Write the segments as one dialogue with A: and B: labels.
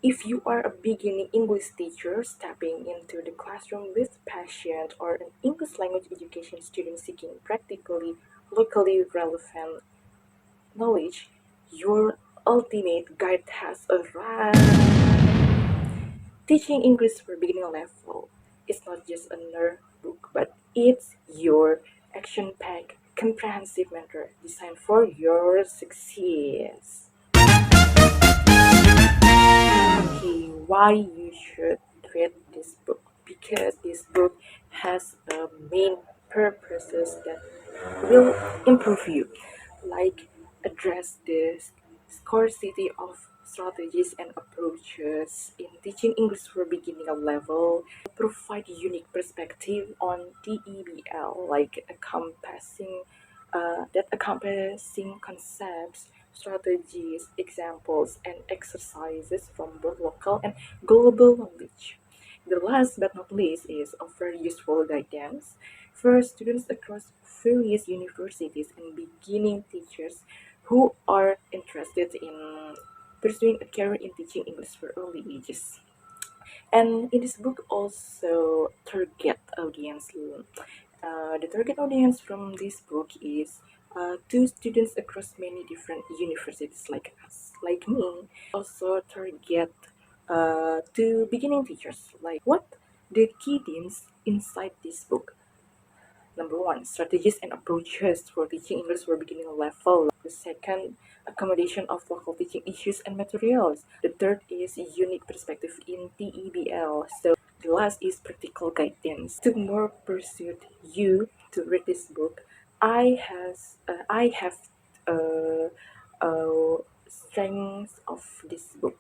A: If you are a beginning English teacher stepping into the classroom with passion, or an English language education student seeking practically locally relevant knowledge, your ultimate guide has arrived. Teaching English for beginner level is not just another book, but it's your action-packed, comprehensive mentor designed for your success. Okay, why you should read this book? Because this book has a main purposes that will improve you, like address the scarcity of strategies and approaches in teaching English for beginner level, provide unique perspective on TEBL, like encompassing concepts, strategies, examples, and exercises from both local and global knowledge. The last but not least is offer useful guidance for students across various universities and beginning teachers who are interested in pursuing a career in teaching English for early ages. And in this book also target audience. The target audience from this book is to students across many different universities like us, like me. Also target to beginning teachers. Like what the key themes inside this book? Number one, strategies and approaches for teaching English for beginner level. The second, accommodation of local teaching issues and materials. The third is unique perspective in TEBL. So the last is practical guidance. To more pursue you to read this book, I have uh, strengths of this book.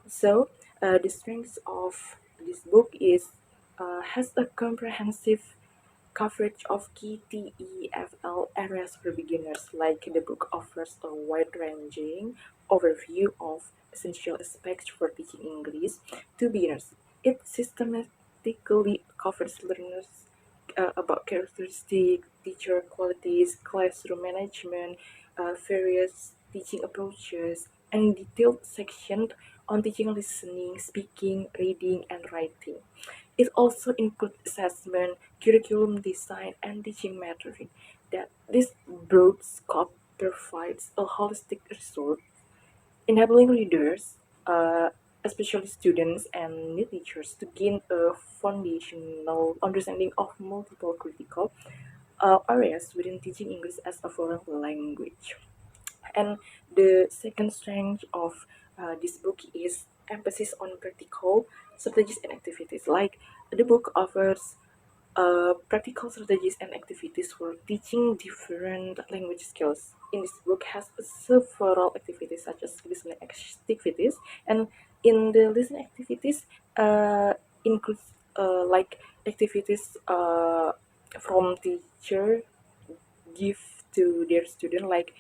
A: So the strengths of this book is has a comprehensive coverage of key TEFL areas for beginners, like the book offers a wide-ranging overview of essential aspects for teaching English to beginners. It systematically covers learners about characteristics, teacher qualities, classroom management, various teaching approaches, and detailed section on teaching listening, speaking, reading, and writing. It also includes assessment, curriculum design, and teaching methods. That this broad scope provides a holistic resource, enabling readers, uh, especially students and new teachers, to gain a foundational understanding of multiple critical areas within teaching English as a foreign language. And the second strength of this book is emphasis on practical strategies and activities. Like the book offers practical strategies and activities for teaching different language skills. In this book has several activities such as listening activities, and in the listening activities includes like activities from teacher give to their student, like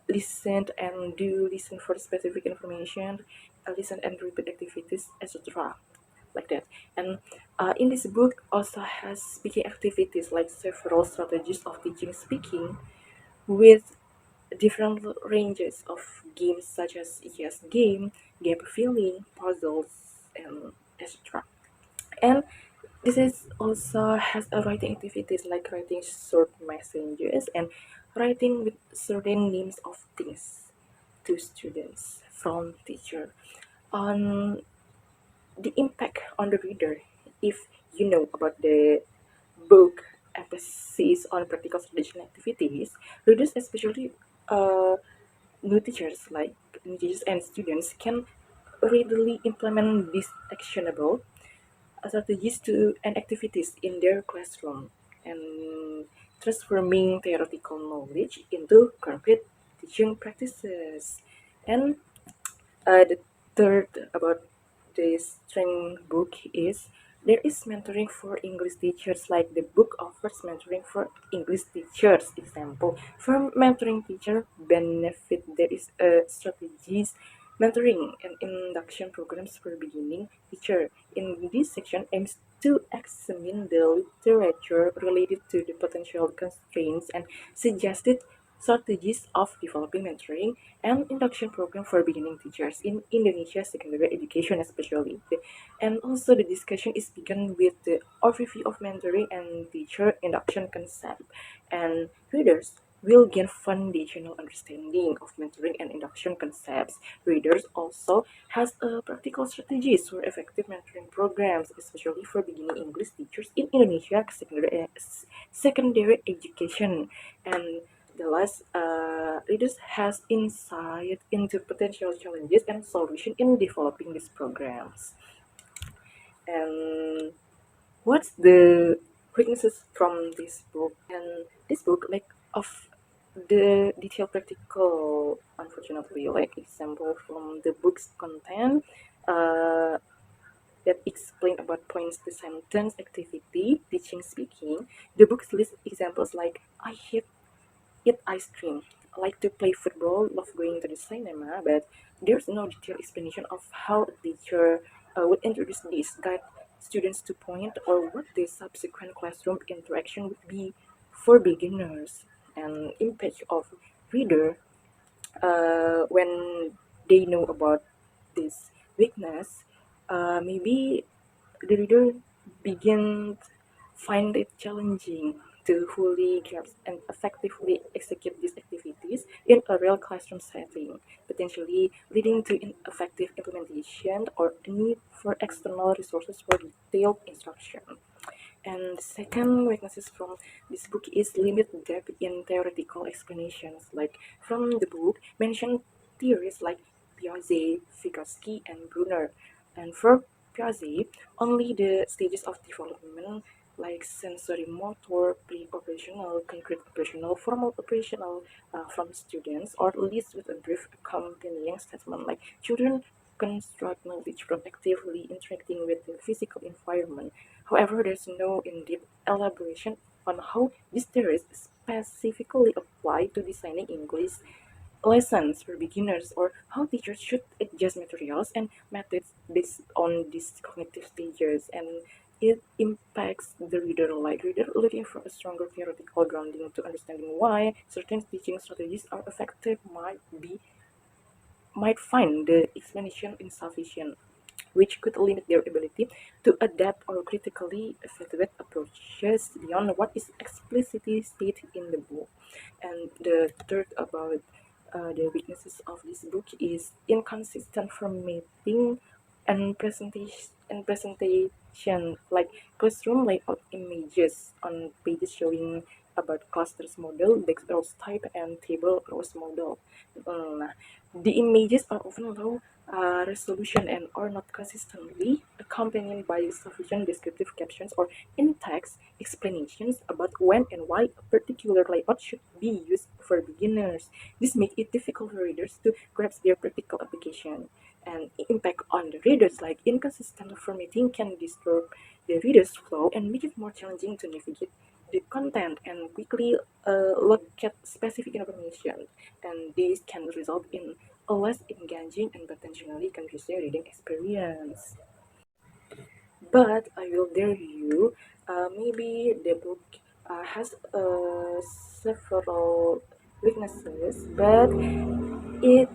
A: listen and do listen for specific information, listen and repeat activities, etc., like that. And in this book also has speaking activities, like several strategies of teaching speaking with different ranges of games such as yes game filling, puzzles, and etc. And this is also has a writing activities, like writing short messages and writing with certain names of things to students from teacher. On the impact on the reader, if you know about the book emphasis on practical traditional activities, readers, especially uh, new teachers like new teachers and students, can readily implement these actionable strategies to and activities in their classroom, and transforming theoretical knowledge into concrete teaching practices. And the third about this strength book is there is mentoring for English teachers, like the book offers mentoring for English teachers. Example, for mentoring teacher benefit, there is strategies mentoring and induction programs for beginning teacher. In this section aims to examine the literature related to the potential constraints and suggested strategies of developing mentoring and induction program for beginning teachers in Indonesia secondary education especially. And also the discussion is begun with the overview of mentoring and teacher induction concept, and readers will gain foundational understanding of mentoring and induction concepts. Readers also has practical strategies for effective mentoring programs, especially for beginning English teachers in Indonesia secondary education. And the last, readers has insight into potential challenges and solution in developing these programs. And what's the weaknesses from this book? And this book, like of the detailed practical, unfortunately, like example from the book's content, uh, that explain about points to sentence activity, teaching, speaking. The book lists examples like I hate eat ice cream, like to play football, love going to the cinema, but there's no detailed explanation of how a teacher would introduce this, guide students to point, or what the subsequent classroom interaction would be for beginners. And impact of reader, when they know about this weakness, maybe the reader begin find it challenging to fully grasp and effectively execute these activities in a real classroom setting, potentially leading to ineffective implementation or a need for external resources for detailed instruction. And the second weaknesses from this book is limited depth in theoretical explanations. Like from the book, mention theories like Piaget, Vygotsky, and Brunner. And for Piaget, only the stages of development like sensory motor, pre-operational, concrete operational, formal operational from students, or at least with a brief accompanying statement like children construct knowledge from actively interacting with the physical environment. However, there's no in-depth elaboration on how these theories specifically apply to designing English lessons for beginners or how teachers should adjust materials and methods based on these cognitive stages, and it impacts the reader, like reader looking for a stronger theoretical grounding to understanding why certain teaching strategies are effective might find the explanation insufficient, which could limit their ability to adapt or critically evaluate approaches beyond what is explicitly stated in the book. And the third about the weaknesses of this book is inconsistent formatting and presentation, like classroom layout images on pages showing about clusters model, desk rows type, and table rows model. Nah, the images are often low resolution and are not consistently accompanied by sufficient descriptive captions or in-text explanations about when and why a particular layout should be used for beginners. This makes it difficult for readers to grasp their practical application. And impact on the readers, like inconsistent formatting can disturb the reader's flow and make it more challenging to navigate the content and quickly look at specific information, and this can result in a less engaging and potentially confusing reading experience. But I will dare you, maybe the book has several weaknesses, but it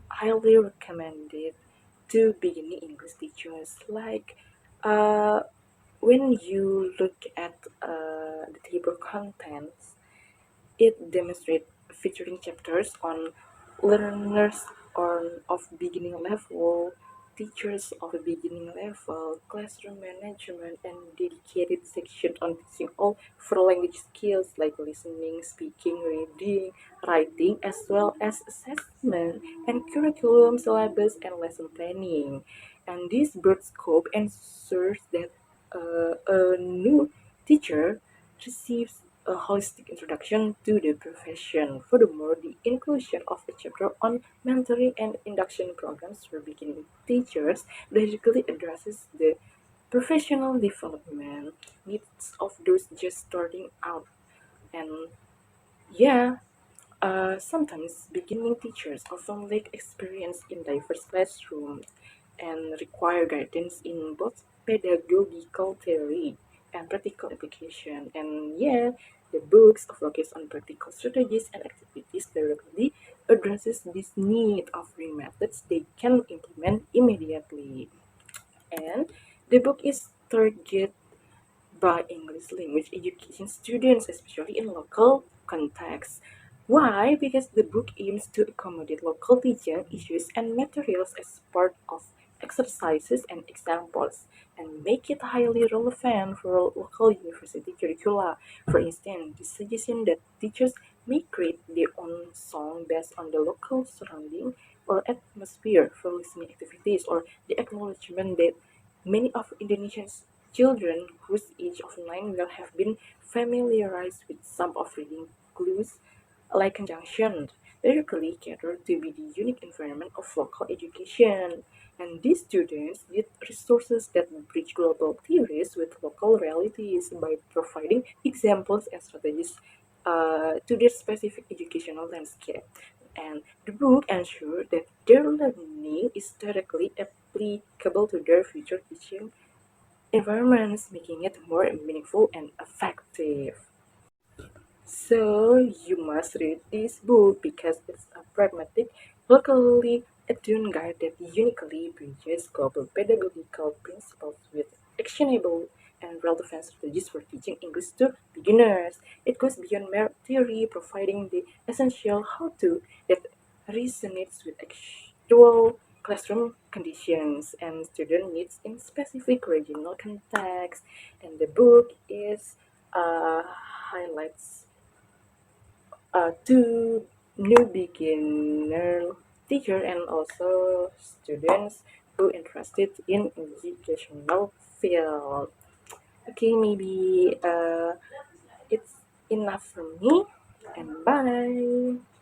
A: highly recommended to beginning English teachers. Like when you look at the table contents, it demonstrates featuring chapters on learners of beginning level, teachers of a beginning level, classroom management, and dedicated section on teaching all four language skills like listening, speaking, reading, writing, as well as assessment and curriculum, syllabus, and lesson planning. And this broad scope ensures that a new teacher receives a holistic introduction to the profession. Furthermore, the inclusion of a chapter on mentoring and induction programs for beginning teachers basically addresses the professional development needs of those just starting out. And yeah, sometimes beginning teachers often lack experience in diverse classrooms and require guidance in both pedagogical theory and practical application. And yeah, The books focus on practical strategies and activities directly addresses this need, offering methods they can implement immediately. And the book is targeted by English language education students, especially in local contexts. Why? Because the book aims to accommodate local teaching issues and materials as part of exercises and examples and make it highly relevant for local university curricula. For instance, the suggestion that teachers may create their own song based on the local surrounding or atmosphere for listening activities, or the acknowledgement that many of Indonesians children whose age of 9 will have been familiarized with some of reading clues like conjunction directly cater to be the unique environment of local education. And these students need resources that bridge global theories with local realities by providing examples and strategies to their specific educational landscape. And the book ensures that their learning is directly applicable to their future teaching environments, making it more meaningful and effective. So you must read this book because it's a pragmatic, locally attuned guide that uniquely bridges global pedagogical principles with actionable and relevant strategies for teaching English to beginners. It goes beyond mere theory, providing the essential how-to that resonates with actual classroom conditions and student needs in specific regional context. And the book is highlights to new beginner teacher and also students who interested in educational field. Okay, maybe it's enough from me, and bye.